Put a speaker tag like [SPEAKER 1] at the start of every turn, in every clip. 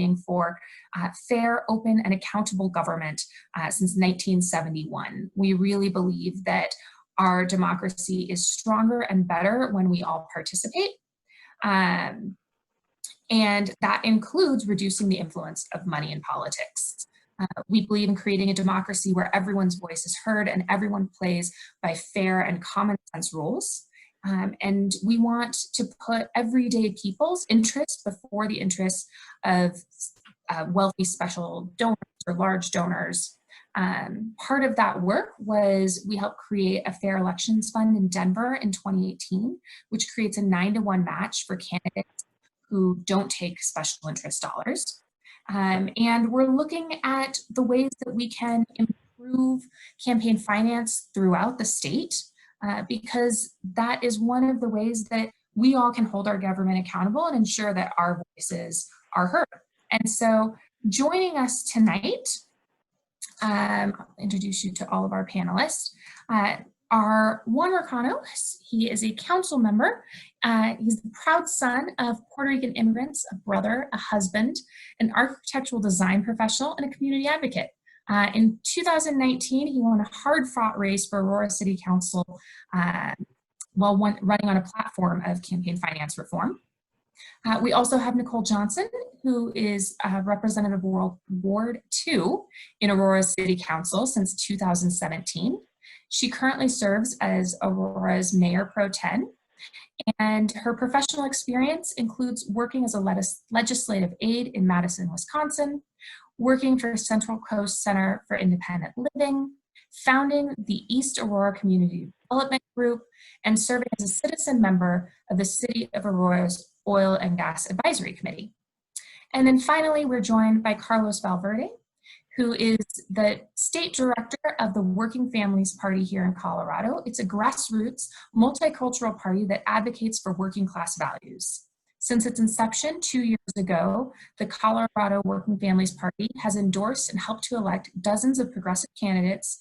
[SPEAKER 1] advocating for fair, open, and accountable government since 1971. We really believe that our democracy is stronger and better when we all participate. And that includes reducing the influence of money in politics. We believe in creating a democracy where everyone's voice is heard and everyone plays by fair and common sense rules. And we want to put everyday people's interests before the interests of wealthy special donors or large donors. Part of that work was we helped create a fair elections fund in Denver in 2018, which creates a 9-to-1 match for candidates who don't take special interest dollars. And we're looking at the ways that we can improve campaign finance throughout the state, because that is one of the ways that we all can hold our government accountable and ensure that our voices are heard. And so joining us tonight, I'll introduce you to all of our panelists, are Juan Marcano. He is a council member. He's the proud son of Puerto Rican immigrants, a brother, a husband, an architectural design professional, and a community advocate. In 2019, he won a hard-fought race for Aurora City Council while running on a platform of campaign finance reform. We also have Nicole Johnston, who is Representative Ward 2 in Aurora City Council since 2017. She currently serves as Aurora's Mayor Pro Tem, and her professional experience includes working as a legislative aide in Madison, Wisconsin, working for Central Coast Center for Independent Living, founding the East Aurora Community Development Group, and serving as a citizen member of the City of Aurora's Oil and Gas Advisory Committee. And then finally, we're joined by Carlos Valverde, who is the state director of the Working Families Party here in Colorado. It's a grassroots, multicultural party that advocates for working class values. Since its inception 2 years ago, the Colorado Working Families Party has endorsed and helped to elect dozens of progressive candidates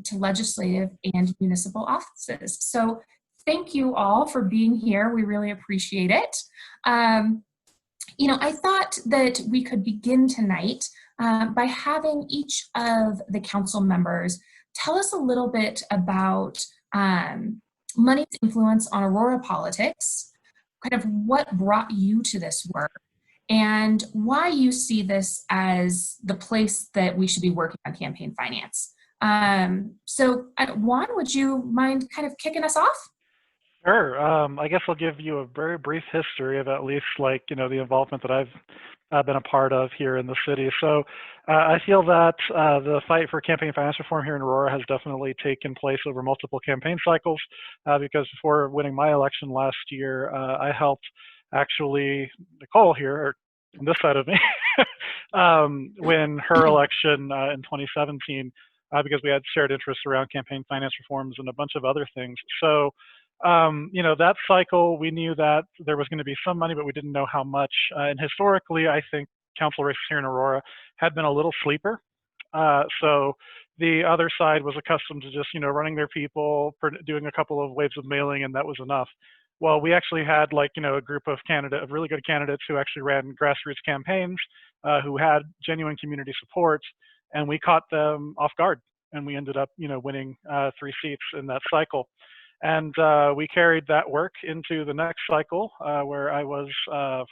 [SPEAKER 1] to legislative and municipal offices. So thank you all for being here. We really appreciate it. I thought that we could begin tonight by having each of the council members tell us a little bit about money's influence on Aurora politics, kind of what brought you to this work, and why you see this as the place that we should be working on campaign finance. So Juan, would you mind kind of kicking us off?
[SPEAKER 2] Sure. I guess I'll give you a very brief history of at least the involvement that I've been a part of here in the city. So I feel that the fight for campaign finance reform here in Aurora has definitely taken place over multiple campaign cycles, because before winning my election last year, I helped actually Nicole here, on this side of me, win her election in 2017, because we had shared interests around campaign finance reforms and a bunch of other things. So that cycle, we knew that there was going to be some money, but we didn't know how much. And historically, I think council races here in Aurora had been a little sleeper. So the other side was accustomed to just, running their people, doing a couple of waves of mailing, and that was enough. Well, we actually had a group of really good candidates who actually ran grassroots campaigns, who had genuine community support, and we caught them off guard. And we ended up, winning 3 seats in that cycle. And we carried that work into the next cycle, where I was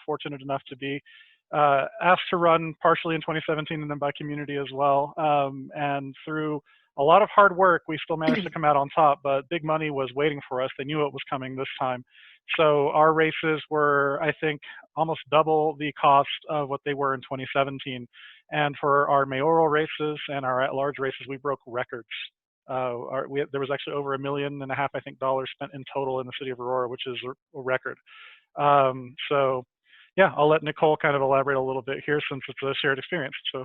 [SPEAKER 2] fortunate enough to be asked to run partially in 2017 and then by community as well. And through a lot of hard work, we still managed to come out on top, but big money was waiting for us. They knew it was coming this time. So our races were, I think, almost double the cost of what they were in 2017. And for our mayoral races and our at-large races, we broke records. There was actually over $1.5 million, I think, dollars spent in total in the city of Aurora, which is a record. So yeah, I'll let Nicole kind of elaborate a little bit here since it's a shared experience. So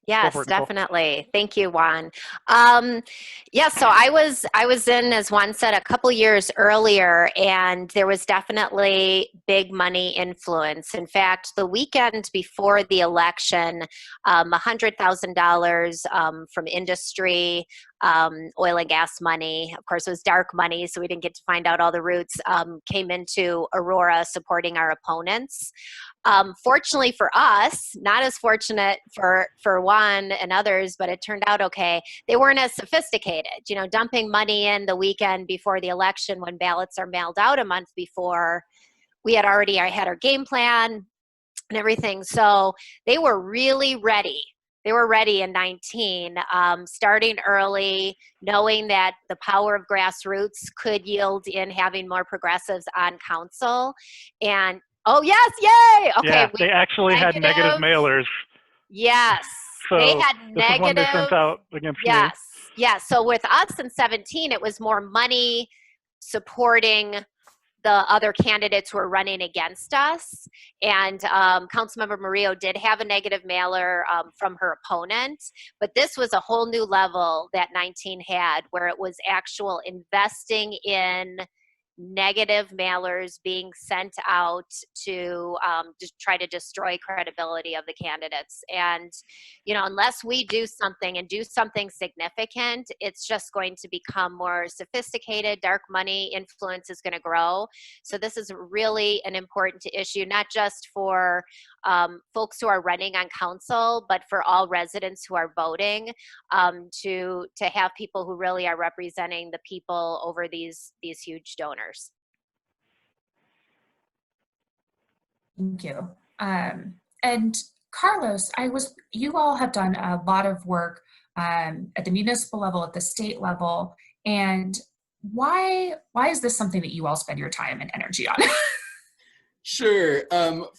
[SPEAKER 3] yes, definitely. Thank you, Juan. Yeah, so I was in, as Juan said, a couple years earlier, and there was definitely big money influence. In fact, the weekend before the election, $100,000 from industry oil and gas money. Of course, it was dark money, so we didn't get to find out all the roots, came into Aurora supporting our opponents. Fortunately for us, not as fortunate for Juan and others, but it turned out okay. They weren't as sophisticated, dumping money in the weekend before the election when ballots are mailed out a month before. We had already had our game plan and everything. So they were really ready. They were ready in 19, starting early, knowing that the power of grassroots could yield in having more progressives on council. And, oh, yes, yay! Okay,
[SPEAKER 2] yeah, they actually had negative mailers.
[SPEAKER 3] Yes,
[SPEAKER 2] so
[SPEAKER 3] they had
[SPEAKER 2] this
[SPEAKER 3] negative.
[SPEAKER 2] Is one they sent out against me.
[SPEAKER 3] Yes. So with us in 17, it was more money supporting the other candidates who were running against us. And Councilmember Murillo did have a negative mailer from her opponent, but this was a whole new level that 19 had, where it was actual investing in negative mailers being sent out to just try to destroy credibility of the candidates. And, unless we do something and do something significant, it's just going to become more sophisticated. Dark money influence is going to grow. So this is really an important issue, not just for folks who are running on council, but for all residents who are voting, to have people who really are representing the people over these huge donors.
[SPEAKER 1] Thank you. And Carlos, you all have done a lot of work at the municipal level, at the state level, and why is this something that you all spend your time and energy on?
[SPEAKER 4] Sure.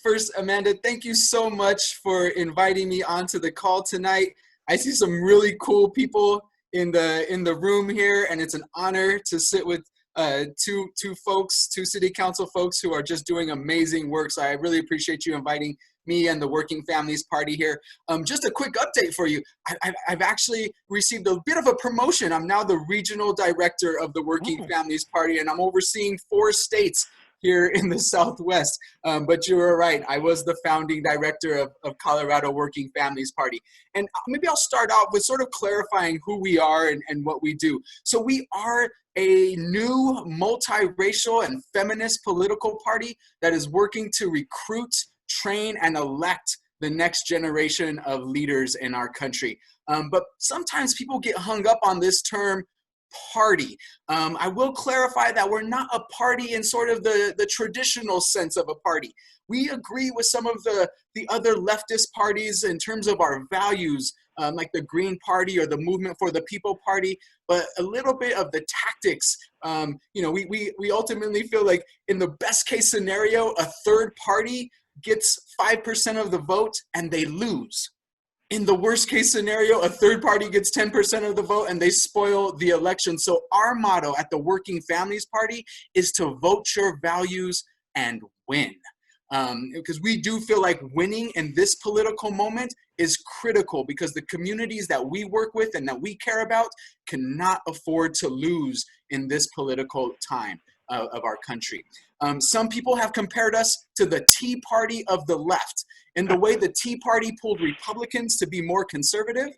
[SPEAKER 4] First, Amanda, thank you so much for inviting me onto the call tonight. I see some really cool people in the room here, and it's an honor to sit with two city council folks who are just doing amazing work. So I really appreciate you inviting me and the Working Families Party here. Just a quick update for you. I've actually received a bit of a promotion. I'm now the regional director of the Working Families Party, and I'm overseeing 4 states here in the Southwest. But you were right. I was the founding director of Colorado Working Families Party. And maybe I'll start off with sort of clarifying who we are and what we do. So we are a new multiracial and feminist political party that is working to recruit, train, and elect the next generation of leaders in our country. But sometimes people get hung up on this term party. I will clarify that we're not a party in sort of the traditional sense of a party. We agree with some of the other leftist parties in terms of our values, like the Green Party or the Movement for the People Party, but a little bit of the tactics. We ultimately feel like in the best case scenario, a third party gets 5% of the vote and they lose. In the worst case scenario, a third party gets 10% of the vote and they spoil the election. So our motto at the Working Families Party is to vote your values and win. Because we do feel like winning in this political moment is critical, because the communities that we work with and that we care about cannot afford to lose in this political time of our country. Some people have compared us to the Tea Party of the left. In the way the Tea Party pulled Republicans to be more conservative,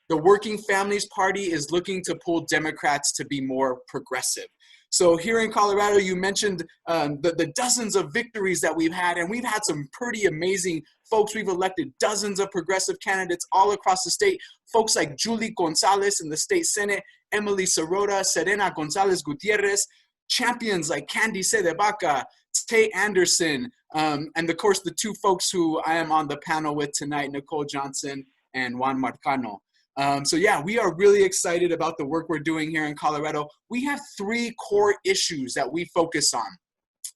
[SPEAKER 4] the Working Families Party is looking to pull Democrats to be more progressive. So here in Colorado, you mentioned the dozens of victories that we've had, and we've had some pretty amazing folks. We've elected dozens of progressive candidates all across the state. Folks like Julie Gonzalez in the state Senate, Emily Sorota, Serena Gonzalez Gutierrez, champions like Candy Cedebaca, Tay Anderson, and of course the 2 folks who I am on the panel with tonight, Nicole, Johnston and Juan Marcano. So yeah, we are really excited about the work we're doing here in Colorado. We have 3 core issues that we focus on.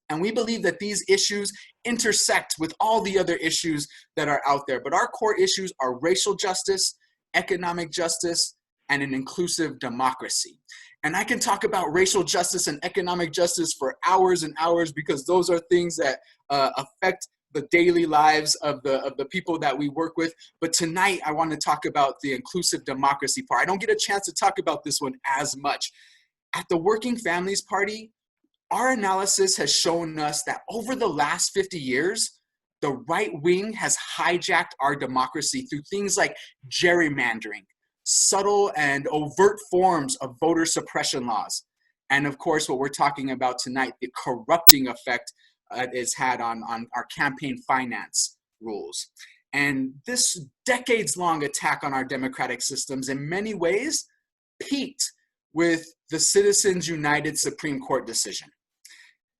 [SPEAKER 4] And we believe that these issues intersect with all the other issues that are out there. But our core issues are racial justice, economic justice, and an inclusive democracy. And I can talk about racial justice and economic justice for hours and hours, because those are things that affect the daily lives of the people that we work with. But tonight, I want to talk about the inclusive democracy part. I don't get a chance to talk about this one as much. At the Working Families Party, our analysis has shown us that over the last 50 years, the right wing has hijacked our democracy through things like gerrymandering, subtle and overt forms of voter suppression laws. And of course, what we're talking about tonight, the corrupting effect it's had on our campaign finance rules. And this decades-long attack on our democratic systems in many ways peaked with the Citizens United Supreme Court decision.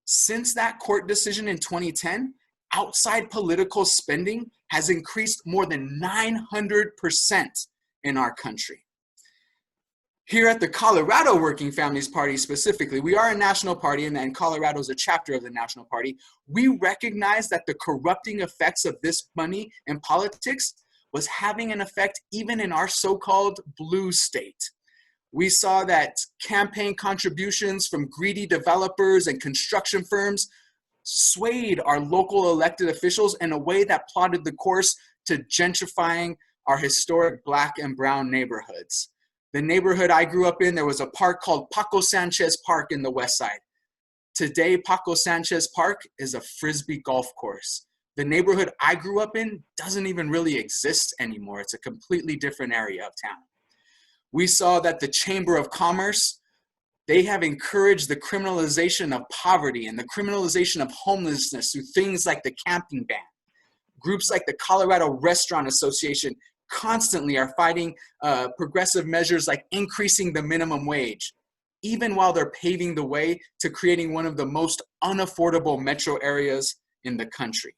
[SPEAKER 4] Since that court decision in 2010, outside political spending has increased more than 900% in our country. Here at the Colorado Working Families Party specifically, we are a national party, and Colorado is a chapter of the national party. We recognize that the corrupting effects of this money in politics was having an effect even in our so-called blue state. We saw that campaign contributions from greedy developers and construction firms swayed our local elected officials in a way that plotted the course to gentrifying our historic Black and brown neighborhoods. The neighborhood I grew up in, there was a park called Paco Sanchez Park in the West Side. Today, Paco Sanchez Park is a Frisbee golf course. The neighborhood I grew up in doesn't even really exist anymore. It's a completely different area of town. We saw that the Chamber of Commerce, they have encouraged the criminalization of poverty and the criminalization of homelessness through things like the camping ban. Groups like the Colorado Restaurant Association constantly are fighting progressive measures like increasing the minimum wage, even while they're paving the way to creating one of the most unaffordable metro areas in the country.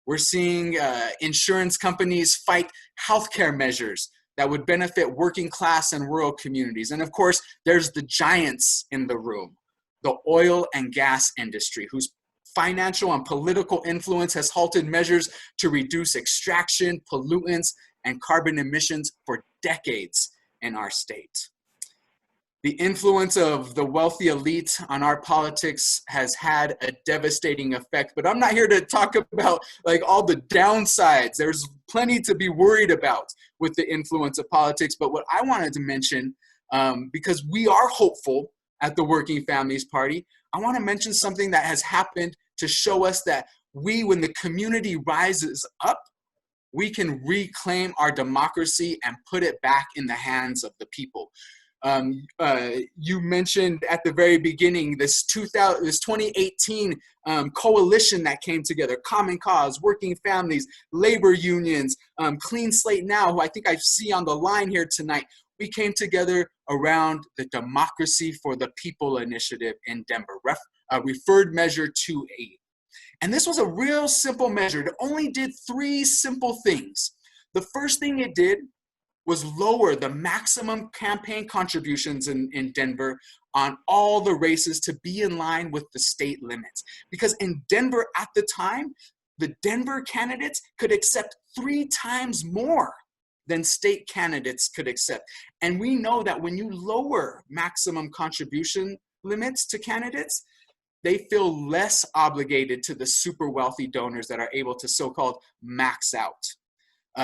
[SPEAKER 4] We're seeing insurance companies fight healthcare measures that would benefit working class and rural communities. And of course, there's the giants in the room, the oil and gas industry, whose financial and political influence has halted measures to reduce extraction, pollutants, and carbon emissions for decades in our state. The influence of the wealthy elite on our politics has had a devastating effect, but I'm not here to talk about like all the downsides. There's plenty to be worried about with the influence of politics, but what I wanted to mention, because we are hopeful at the Working Families Party, I want to mention something that has happened to show us that when the community rises up, we can reclaim our democracy and put it back in the hands of the people. You mentioned at the very beginning this 2018 coalition that came together, Common Cause, Working Families, labor unions, Clean Slate Now, who I think I see on the line here tonight. We came together around the Democracy for the People initiative in Denver, referred measure 2A. And this was a real simple measure. It only did 3 simple things. The first thing it did was lower the maximum campaign contributions in Denver on all the races to be in line with the state limits. Because in Denver at the time, the Denver candidates could accept 3 times more than state candidates could accept. And we know that when you lower maximum contribution limits to candidates, they feel less obligated to the super wealthy donors that are able to so-called max out.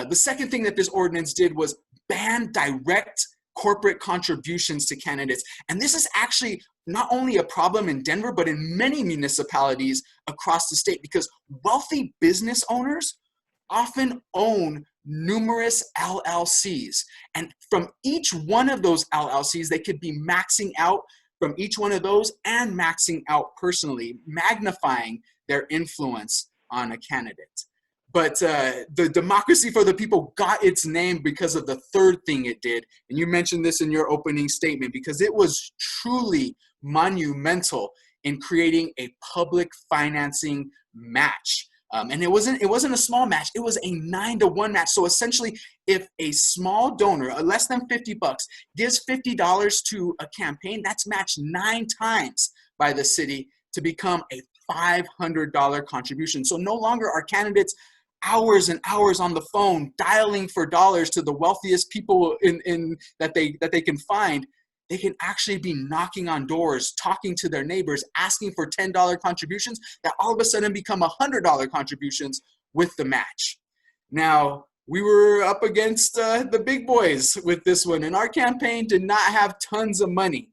[SPEAKER 4] The second thing that this ordinance did was ban direct corporate contributions to candidates. And this is actually not only a problem in Denver, but in many municipalities across the state, because wealthy business owners often own numerous LLCs. And from each one of those LLCs, they could be maxing out from each one of those and maxing out personally, magnifying their influence on a candidate. But the Democracy for the People got its name because of the third thing it did. And you mentioned this in your opening statement, because it was truly monumental in creating a public financing match. And it wasn't a small match, it was a 9-to-1 match. So essentially, if a small donor, less than $50, gives $50 to a campaign, that's matched 9 times by the city to become a $500 contribution. So no longer are candidates hours and hours on the phone dialing for dollars to the wealthiest people that they can find. They can actually be knocking on doors, talking to their neighbors, asking for $10 contributions that all of a sudden become $100 contributions with the match. Now, we were up against the big boys with this one, and our campaign did not have tons of money,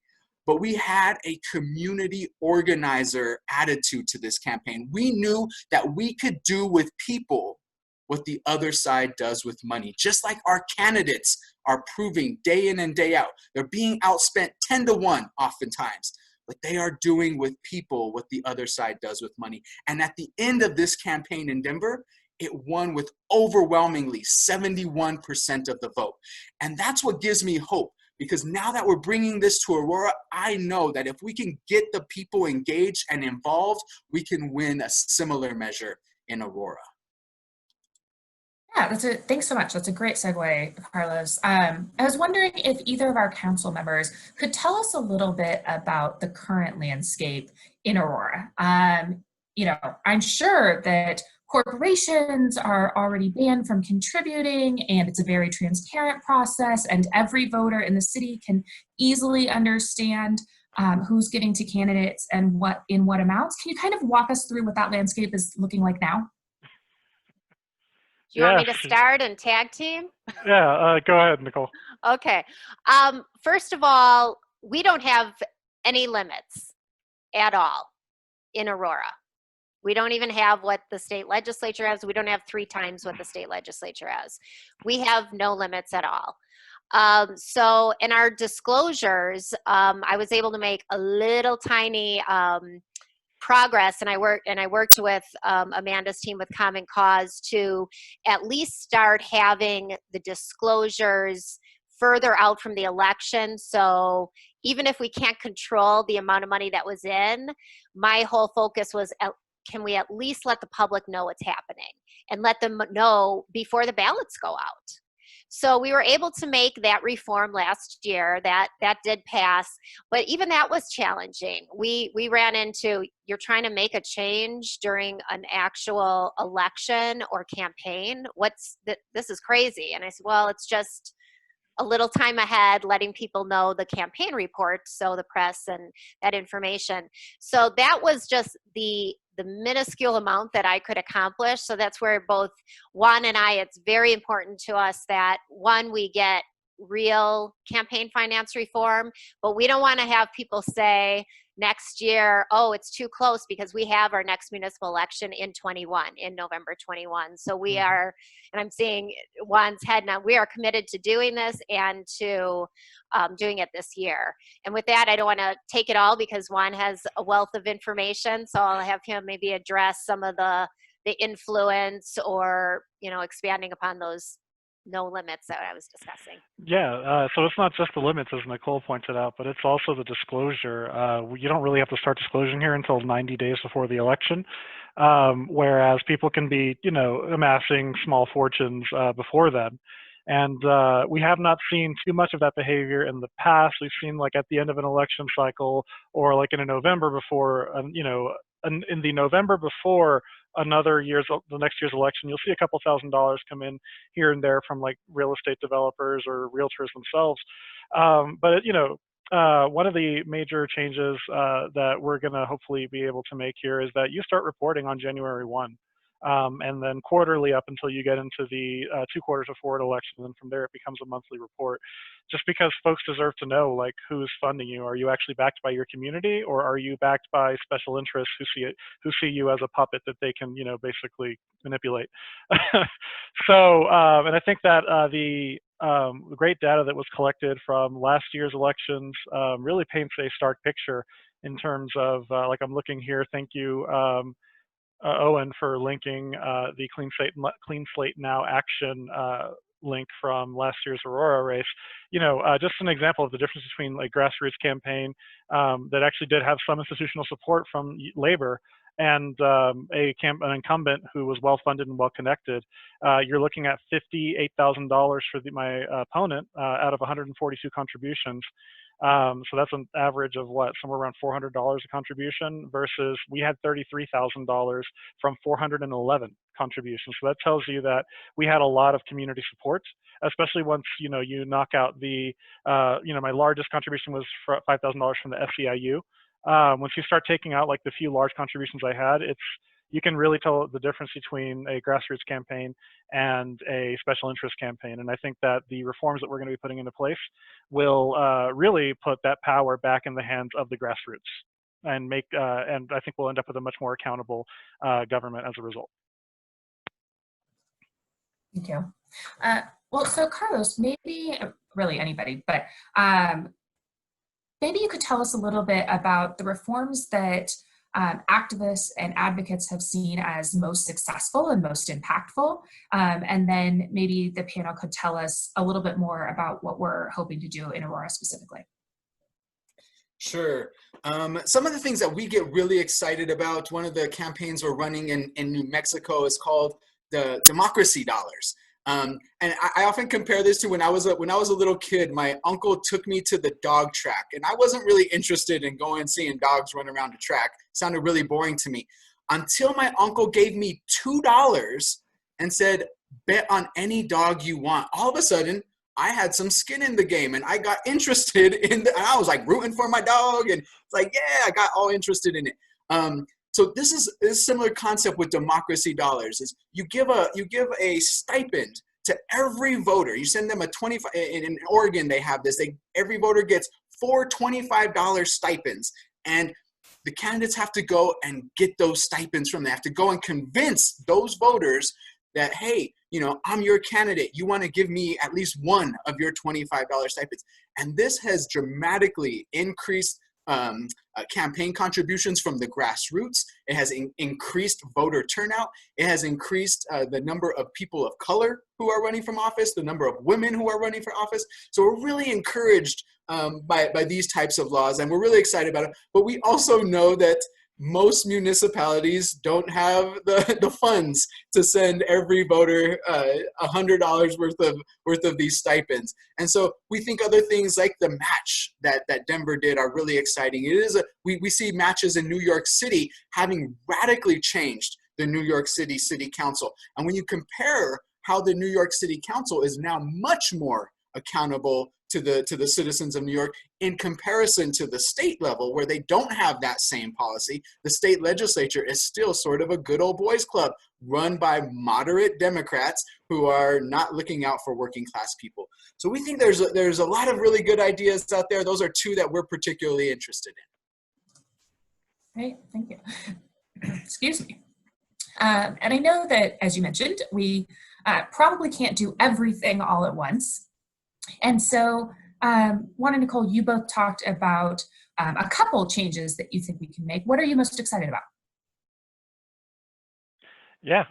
[SPEAKER 4] but we had a community organizer attitude to this campaign. We knew that we could do with people what the other side does with money. Just like our candidates are proving day in and day out. They're being outspent 10 to 1 oftentimes. But they are doing with people what the other side does with money. And at the end of this campaign in Denver, it won with overwhelmingly 71% of the vote. And that's what gives me hope, because now that we're bringing this to Aurora, I know that if we can get the people engaged and involved, we can win a similar measure in Aurora.
[SPEAKER 1] Yeah, thanks so much. That's a great segue, Carlos. I was wondering if either of our council members could tell us a little bit about the current landscape in Aurora. I'm sure that corporations are already banned from contributing, and it's a very transparent process, and every voter in the city can easily understand who's giving to candidates and in what amounts. Can you kind of walk us through what that landscape is looking like now?
[SPEAKER 3] Do you want me to start and tag team?
[SPEAKER 2] Yeah, go ahead, Nicole.
[SPEAKER 3] Okay. First of all, we don't have any limits at all in Aurora. We don't even have what the state legislature has. We don't have 3 times what the state legislature has. We have no limits at all. So in our disclosures, I was able to make a little tiny progress, and I worked with Amanda's team with Common Cause to at least start having the disclosures further out from the election. So even if we can't control the amount of money that was in, my whole focus was, can we at least let the public know what's happening and let them know before the ballots go out? So we were able to make that reform last year. That did pass, but even that was challenging. We ran into, you're trying to make a change during an actual election or campaign. This is crazy. And I said, well, it's just a little time ahead, letting people know the campaign report, so the press and that information. So that was just the minuscule amount that I could accomplish. So that's where both Juan and I, it's very important to us that, one, we get real campaign finance reform, but we don't want to have people say next year, oh, it's too close, because we have our next municipal election in November 21. So we are, and I'm seeing Juan's head now, we are committed to doing this and to doing it this year. And with that, I don't want to take it all, because Juan has a wealth of information. So I'll have him maybe address some of the influence, or, expanding upon those no limits that I was discussing.
[SPEAKER 2] Yeah, so it's not just the limits, as Nicole pointed out, but it's also the disclosure. You don't really have to start disclosing here until 90 days before the election, whereas people can be, amassing small fortunes before then. And we have not seen too much of that behavior in the past. We've seen, like, at the end of an election cycle, or like in a November before, in the November before the next year's election, you'll see a couple $1,000s come in here and there from, like, real estate developers or realtors themselves. But one of the major changes that we're going to hopefully be able to make here is that you start reporting on January 1. And then quarterly up until you get into the 2 quarters before an election. And then from there, it becomes a monthly report, just because folks deserve to know, like, who's funding you. Are you actually backed by your community, or are you backed by special interests who see you as a puppet that they can, basically manipulate? So, and I think that the great data that was collected from last year's elections really paints a stark picture in terms of, like, I'm looking here. Thank you, Owen, for linking the Clean Slate Now action link from last year's Aurora race. Just an example of the difference between, like, grassroots campaign that actually did have some institutional support from labor, and an incumbent who was well funded and well connected. You're looking at $58,000 for my opponent out of 142 contributions. So that's an average of somewhere around $400 a contribution, versus we had $33,000 from 411 contributions. So that tells you that we had a lot of community support, especially once, you knock out the, my largest contribution was $5,000 from the SEIU. Once you start taking out, like, the few large contributions I had, you can really tell the difference between a grassroots campaign and a special interest campaign. And I think that the reforms that we're going to be putting into place will really put that power back in the hands of the grassroots, and I think we'll end up with a much more accountable government as a result.
[SPEAKER 1] Thank you. Well, so Carlos, maybe, really anybody, but maybe you could tell us a little bit about the reforms that activists and advocates have seen as most successful and most impactful. And then maybe the panel could tell us a little bit more about what we're hoping to do in Aurora specifically.
[SPEAKER 4] Sure. Some of the things that we get really excited about, one of the campaigns we're running in New Mexico is called the Democracy Dollars. And I often compare this to when I was a little kid. My uncle took me to the dog track, and I wasn't really interested in going and seeing dogs run around the track. It sounded really boring to me until my uncle gave me $2 and said, "Bet on any dog you want." All of a sudden, I had some skin in the game, and I got interested in and I was like rooting for my dog, and it's like, yeah, I got all interested in it. So this is a similar concept with Democracy Dollars. Is you give a stipend to every voter. You send them a 25. In Oregon, they have this. Every voter gets 4 $25 stipends, and the candidates have to go and get those stipends from them. They have to go and convince those voters that, hey, I'm your candidate. You want to give me at least one of your $25 stipends. And this has dramatically increased campaign contributions from the grassroots. It has increased voter turnout. It has increased the number of people of color who are running for office, the number of women who are running for office. So we're really encouraged by these types of laws, and we're really excited about it. But we also know that most municipalities don't have the funds to send every voter $100 worth of these stipends. And so we think other things like the match that Denver did are really exciting. We see matches in New York City having radically changed the New York City City Council. And when you compare how the New York City Council is now much more accountable to the citizens of New York in comparison to the state level, where they don't have that same policy. The state legislature is still sort of a good old boys club run by moderate Democrats who are not looking out for working class people. So we think there's a lot of really good ideas out there. Those are two that we're particularly interested in.
[SPEAKER 1] Great, thank you. Excuse me. And I know that, as you mentioned, we probably can't do everything all at once. And so, Juan and Nicole, you both talked about a couple changes that you think we can make. What are you most excited about?
[SPEAKER 2] Yeah,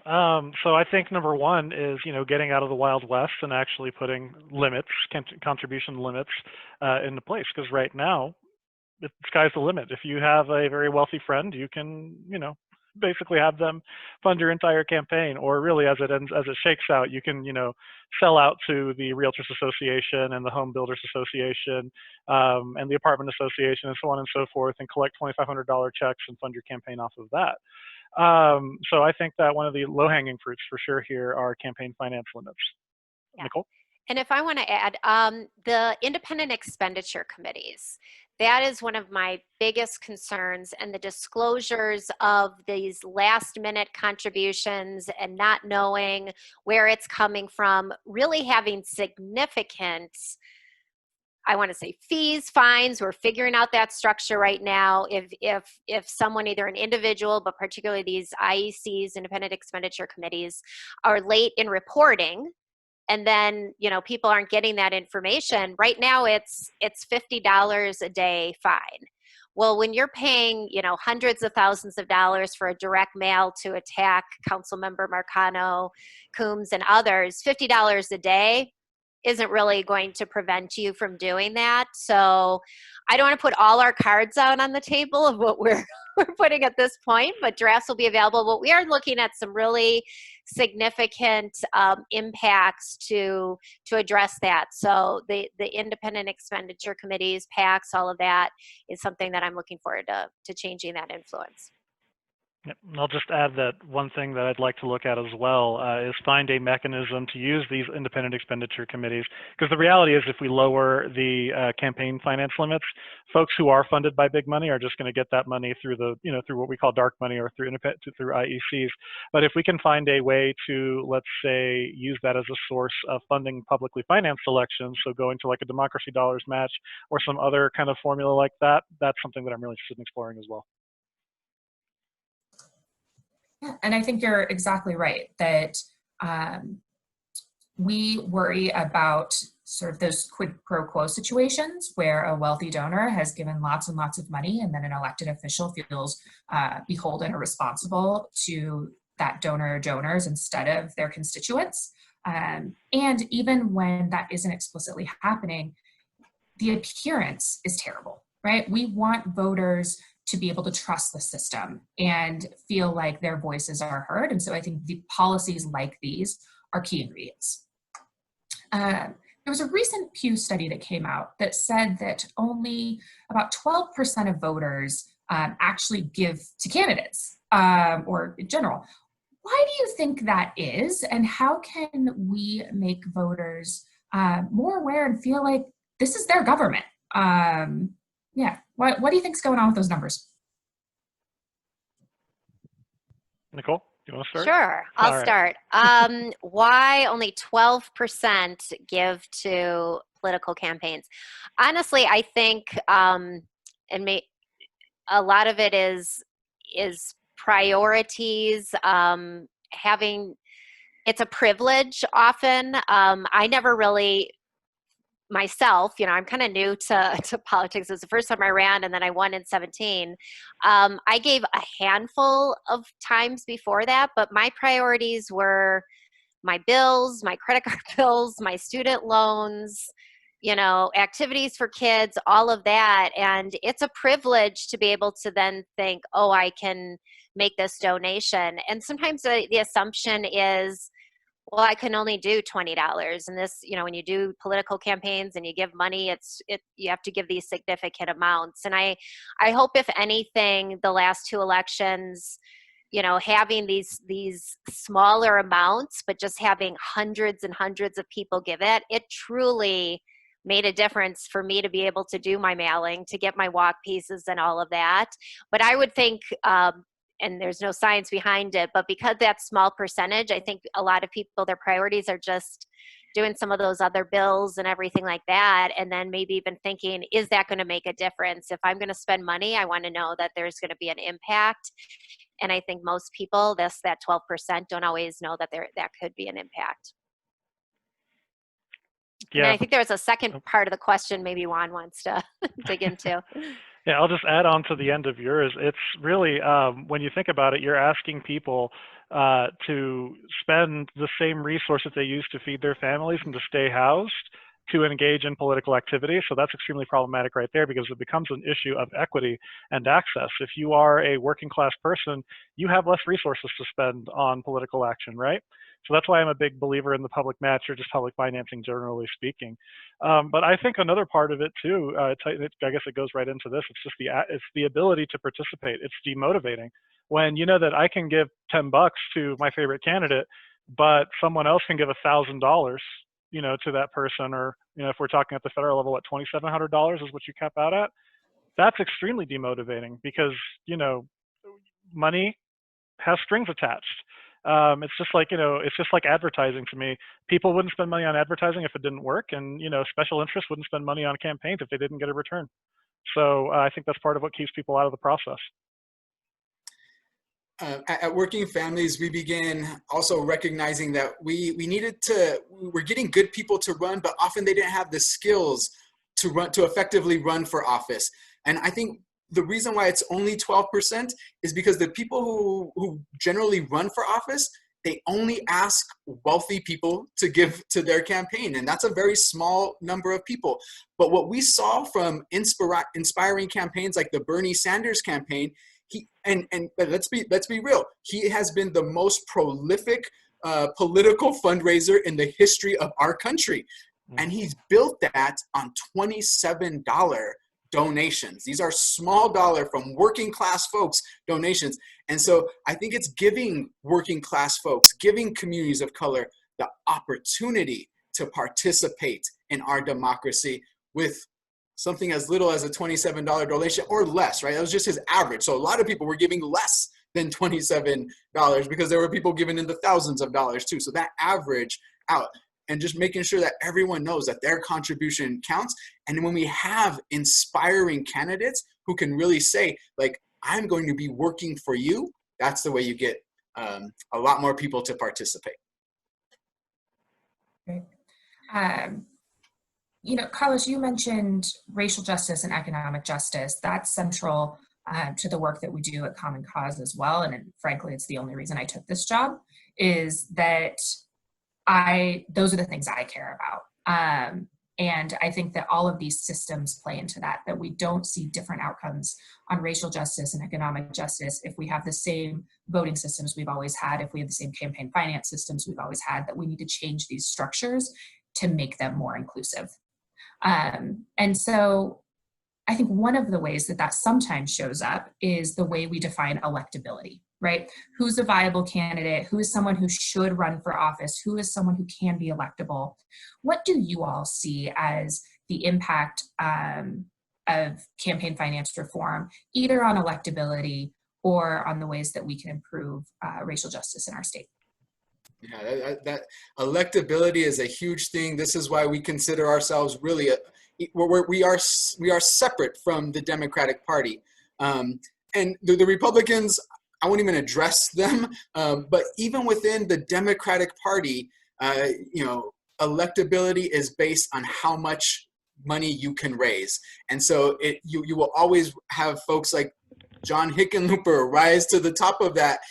[SPEAKER 2] so I think number one is, getting out of the Wild West and actually putting limits, contribution limits into place. Because right now, the sky's the limit. If you have a very wealthy friend, you can, basically have them fund your entire campaign, or really as it shakes out, you can, sell out to the Realtors Association and the Home Builders Association and the Apartment Association and so on and so forth, and collect $2,500 checks and fund your campaign off of that. So I think that one of the low-hanging fruits for sure here are campaign finance limits. Yeah. Nicole?
[SPEAKER 3] And if I want to add, the independent expenditure committees, that is one of my biggest concerns, and the disclosures of these last minute contributions and not knowing where it's coming from, really having significant, I want to say, fees, fines. We're figuring out that structure right now. If someone, either an individual, but particularly these IECs, independent expenditure committees, are late in reporting, and then, people aren't getting that information, right now it's $50 a day fine. Well, when you're paying, hundreds of thousands of dollars for a direct mail to attack Councilmember Marcano, Coombs, and others, $50 a day isn't really going to prevent you from doing that. So I don't want to put all our cards out on the table of what we're putting at this point, but drafts will be available. But we are looking at some really significant impacts to address that. So the independent expenditure committees, PACs, all of that is something that I'm looking forward to changing that influence.
[SPEAKER 2] Yep. I'll just add that one thing that I'd like to look at as well is find a mechanism to use these independent expenditure committees. Because the reality is, if we lower the campaign finance limits, folks who are funded by big money are just going to get that money through through what we call dark money, or through IECs. But if we can find a way to, let's say, use that as a source of funding publicly financed elections, so going to like a Democracy Dollars match or some other kind of formula like that, that's something that I'm really interested in exploring as well.
[SPEAKER 1] And I think you're exactly right that We worry about sort of those quid pro quo situations where a wealthy donor has given lots and lots of money and then an elected official feels beholden or responsible to that donor or donors instead of their constituents. And even when that isn't explicitly happening, the appearance is terrible, right? We want voters to be able to trust the system and feel like their voices are heard. And so I think the policies like these are key ingredients. There was a recent Pew study that came out that said that only about 12% of voters actually give to candidates or in general. Why do you think that is? And how can we make voters more aware and feel like this is their government? Yeah, what do you think's going on with those numbers?
[SPEAKER 2] Nicole, do you want to start?
[SPEAKER 3] Sure, I'll start. Why only 12% give to political campaigns? Honestly, I think, a lot of it is priorities. It's a privilege often. I never really myself, I'm kind of new to politics. It was the first time I ran, and then I won in 17. I gave a handful of times before that, but my priorities were my bills, my credit card bills, my student loans, activities for kids, all of that. And it's a privilege to be able to then think, oh, I can make this donation. And sometimes the assumption is, well, I can only do $20. And this, when you do political campaigns and you give money, you have to give these significant amounts. And I hope, if anything, the last two elections, having these smaller amounts, but just having hundreds and hundreds of people give it truly made a difference for me to be able to do my mailing, to get my walk pieces and all of that. But I would think, and there's no science behind it, but because that small percentage, I think a lot of people, their priorities are just doing some of those other bills and everything like that. And then maybe even thinking, is that going to make a difference? If I'm going to spend money, I want to know that there's going to be an impact. And I think most people, that 12% don't always know that that could be an impact. Yeah. And I think there was a second part of the question maybe Juan wants to dig into.
[SPEAKER 2] Yeah, I'll just add on to the end of yours. It's really, when you think about it, you're asking people to spend the same resources they use to feed their families and to stay housed to engage in political activity. So that's extremely problematic right there, because it becomes an issue of equity and access. If you are a working class person, you have less resources to spend on political action, right? So that's why I'm a big believer in the public match, or just public financing, generally speaking. But I think another part of it too, I guess it goes right into this. It's just the ability to participate. It's demotivating when you know that I can give $10 to my favorite candidate, but someone else can give $1,000, to that person, or if we're talking at the federal level, at $2,700 is what you cap out at. That's extremely demotivating, because money has strings attached. It's just like advertising to me. People wouldn't spend money on advertising if it didn't work, and special interests wouldn't spend money on campaigns if they didn't get a return. So I think that's part of what keeps people out of the process.
[SPEAKER 4] At Working Families, we began also recognizing that we're getting good people to run, but often they didn't have the skills to effectively run for office. And I think the reason why it's only 12% is because the people who generally run for office, they only ask wealthy people to give to their campaign. And that's a very small number of people. But what we saw from inspiring campaigns like the Bernie Sanders campaign, but let's be real, he has been the most prolific political fundraiser in the history of our country. And he's built that on $27 donations. These are small dollar from working class folks donations. And so I think it's giving working class folks, giving communities of color the opportunity to participate in our democracy with something as little as a $27 donation or less, right? That was just his average. So a lot of people were giving less than $27 because there were people giving in the thousands of dollars too. So that average out, and just making sure that everyone knows that their contribution counts. And when we have inspiring candidates who can really say, like, I'm going to be working for you, that's the way you get a lot more people to participate.
[SPEAKER 1] Great. You know, Carlos, you mentioned racial justice and economic justice. That's central to the work that we do at Common Cause as well. And frankly, it's the only reason I took this job, is that those are the things I care about. And I think that all of these systems play into that we don't see different outcomes on racial justice and economic justice if we have the same voting systems we've always had, if we have the same campaign finance systems we've always had, that we need to change these structures to make them more inclusive. And so I think one of the ways that sometimes shows up is the way we define electability, right? Who's a viable candidate? Who is someone who should run for office? Who is someone who can be electable? What do you all see as the impact of campaign finance reform, either on electability or on the ways that we can improve racial justice in our state?
[SPEAKER 4] Yeah, that electability is a huge thing. This is why we consider ourselves really we are separate from the Democratic Party, and the Republicans, I won't even address them. But even within the Democratic Party, you know, electability is based on how much money you can raise, and so you will always have folks like John Hickenlooper rise to the top of that,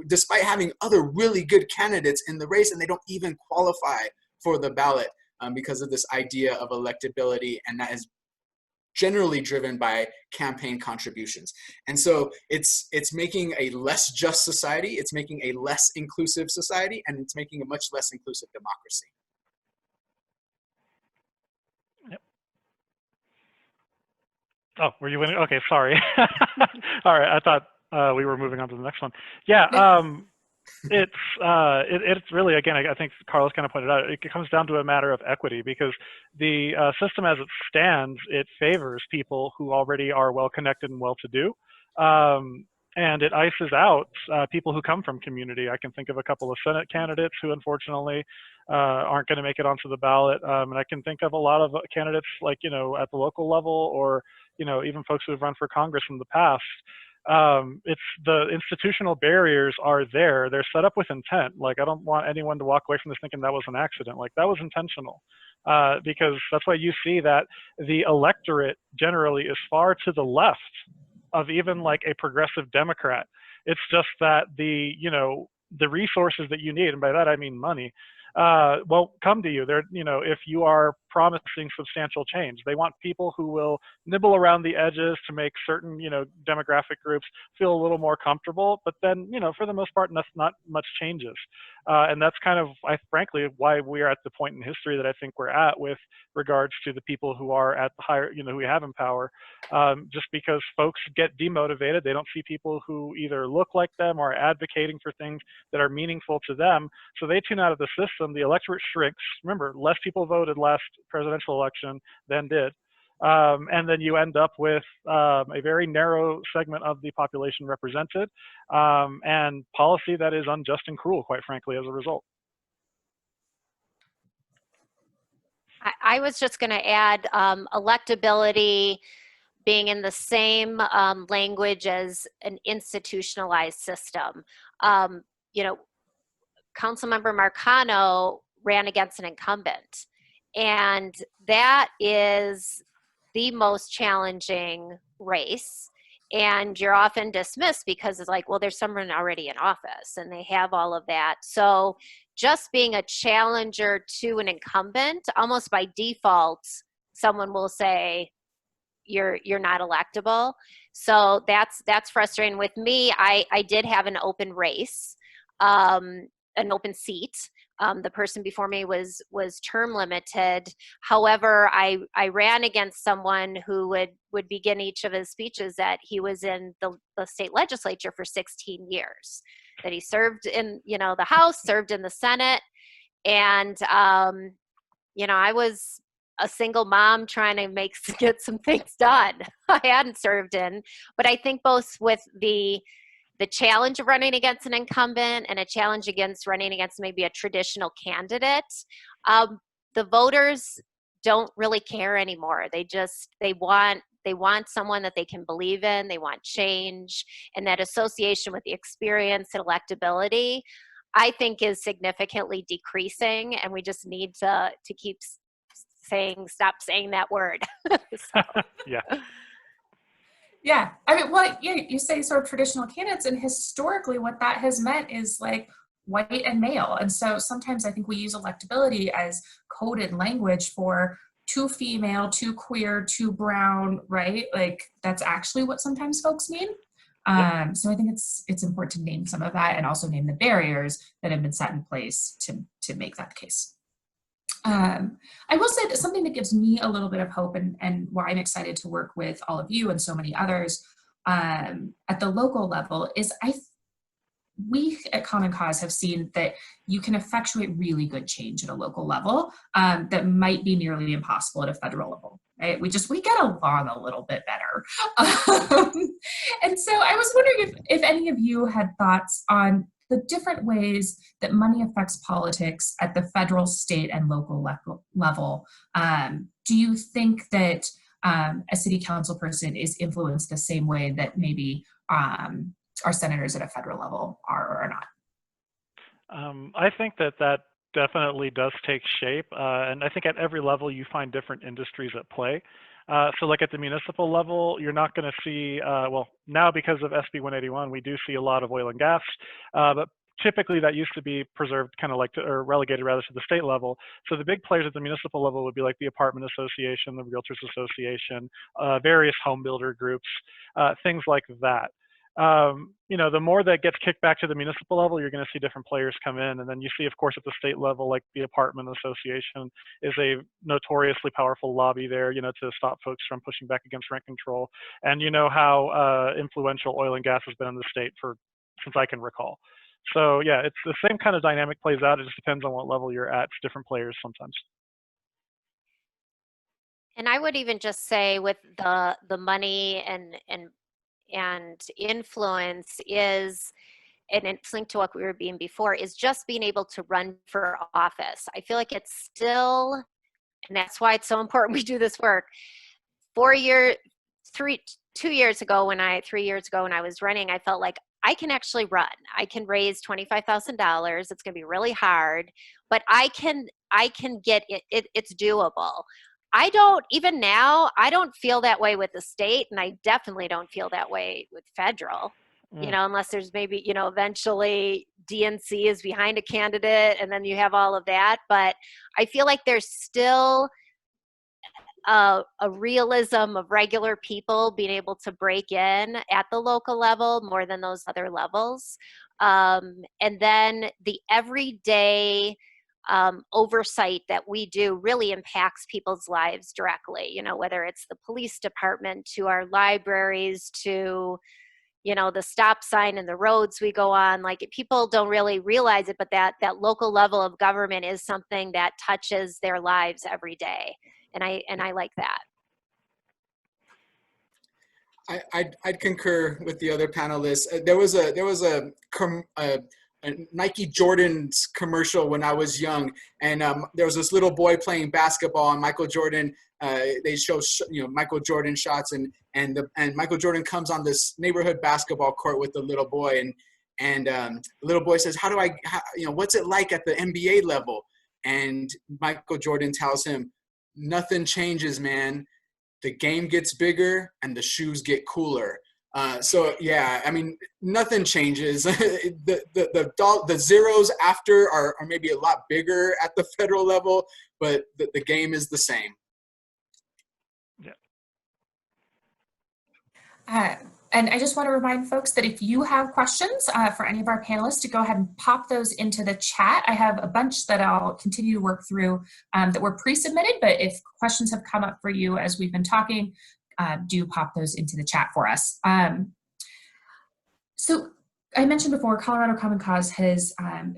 [SPEAKER 4] despite having other really good candidates in the race, and they don't even qualify for the ballot because of this idea of electability, and that is generally driven by campaign contributions. And so it's making a less just society, it's making a less inclusive society, and it's making a much less inclusive democracy.
[SPEAKER 2] Oh, were you winning? Okay, sorry. All right, I thought we were moving on to the next one. Yeah, it's really, again, I think Carlos kind of pointed out, it comes down to a matter of equity, because the system as it stands, it favors people who already are well-connected and well-to-do. And it ices out people who come from community. I can think of a couple of Senate candidates who unfortunately aren't going to make it onto the ballot. And I can think of a lot of candidates, like, you know, at the local level, or, you know, even folks who have run for Congress in the past. It's the institutional barriers are there. They're set up with intent. Like, I don't want anyone to walk away from this thinking that was an accident. Like, that was intentional, because that's why you see that the electorate generally is far to the left of even like a progressive Democrat. It's just that the resources that you need, and by that I mean money, won't come to you. They're, you know, if you are promising substantial change, they want people who will nibble around the edges to make certain, you know, demographic groups feel a little more comfortable. But then, you know, for the most part, not much changes. And that's kind of, frankly, why we're at the point in history that I think we're at with regards to the people who are at the higher, you know, who we have in power, just because folks get demotivated. They don't see people who either look like them or are advocating for things that are meaningful to them. So they tune out of the system. The electorate shrinks. Remember, less people voted last presidential election than did. And then you end up with a very narrow segment of the population represented, and policy that is unjust and cruel, quite frankly, as a result.
[SPEAKER 3] I was just going to add electability being in the same language as an institutionalized system. You know, Councilmember Marcano ran against an incumbent, and that is the most challenging race. And you're often dismissed because it's like, well, there's someone already in office and they have all of that. So just being a challenger to an incumbent, almost by default, someone will say, you're not electable. So that's frustrating. With me, I did have an open race, an open seat. The person before me was term limited. However, I ran against someone who would begin each of his speeches that he was in the state legislature for 16 years, that he served in, you know, the House, served in the Senate. And, you know, I was a single mom trying to get some things done I hadn't served in. But I think both with the challenge of running against an incumbent and a challenge against running against maybe a traditional candidate, the voters don't really care anymore. They want someone that they can believe in. They want change, and that association with the experience and electability I think is significantly decreasing, and we just need to keep stop saying that word. So.
[SPEAKER 2] Yeah.
[SPEAKER 1] Yeah, I mean, well, you say sort of traditional candidates, and historically what that has meant is like white and male. And so sometimes I think we use electability as coded language for too female, too queer, too brown, right? Like that's actually what sometimes folks mean. So I think it's important to name some of that, and also name the barriers that have been set in place to make that the case. I will say that something that gives me a little bit of hope, and why I'm excited to work with all of you and so many others at the local level is we at Common Cause have seen that you can effectuate really good change at a local level that might be nearly impossible at a federal level, right? We get along a little bit better. And so I was wondering if any of you had thoughts on the different ways that money affects politics at the federal, state, and local level. Do you think that a city council person is influenced the same way that maybe our senators at a federal level are or not?
[SPEAKER 2] I think that definitely does take shape. And I think at every level you find different industries at play. So like at the municipal level, you're not going to see, well, now because of SB 181, we do see a lot of oil and gas, but typically that used to be preserved kind of like, or relegated rather to the state level. So the big players at the municipal level would be like the apartment association, the realtors association, various home builder groups, things like that. The more that gets kicked back to the municipal level, you're going to see different players come in. And then you see, of course, at the state level, like the apartment association is a notoriously powerful lobby there, to stop folks from pushing back against rent control. And you know how influential oil and gas has been in the state since I can recall. So yeah, it's the same kind of dynamic plays out. It just depends on what level you're at. It's different players sometimes.
[SPEAKER 3] And I would even just say with the money and influence is, and it's linked to what we were being before, is just being able to run for office. I feel like it's still, and that's why it's so important we do this work. 3 years ago when I was running, I felt like I can actually run. I can raise $25,000. It's going to be really hard, but I can get it. It's doable. Even now, I don't feel that way with the state, and I definitely don't feel that way with federal, unless there's maybe, eventually DNC is behind a candidate and then you have all of that. But I feel like there's still a realism of regular people being able to break in at the local level more than those other levels. And then the everyday oversight that we do really impacts people's lives directly, whether it's the police department to our libraries to, the stop sign and the roads we go on. Like, people don't really realize it, but that local level of government is something that touches their lives every day. And I like that.
[SPEAKER 4] I'd concur with the other panelists. There was a Nike Jordan's commercial when I was young, and there was this little boy playing basketball, and Michael Jordan. They show Michael Jordan shots, and Michael Jordan comes on this neighborhood basketball court with the little boy, and the little boy says, what's it like at the NBA level? And Michael Jordan tells him, nothing changes, man. The game gets bigger and the shoes get cooler. So yeah, I mean, nothing changes. The zeros after are maybe a lot bigger at the federal level, but the game is the same.
[SPEAKER 2] Yeah.
[SPEAKER 1] And I just want to remind folks that if you have questions for any of our panelists, to go ahead and pop those into the chat. I have a bunch that I'll continue to work through that were pre-submitted, but if questions have come up for you as we've been talking, do pop those into the chat for us. So I mentioned before, Colorado Common Cause has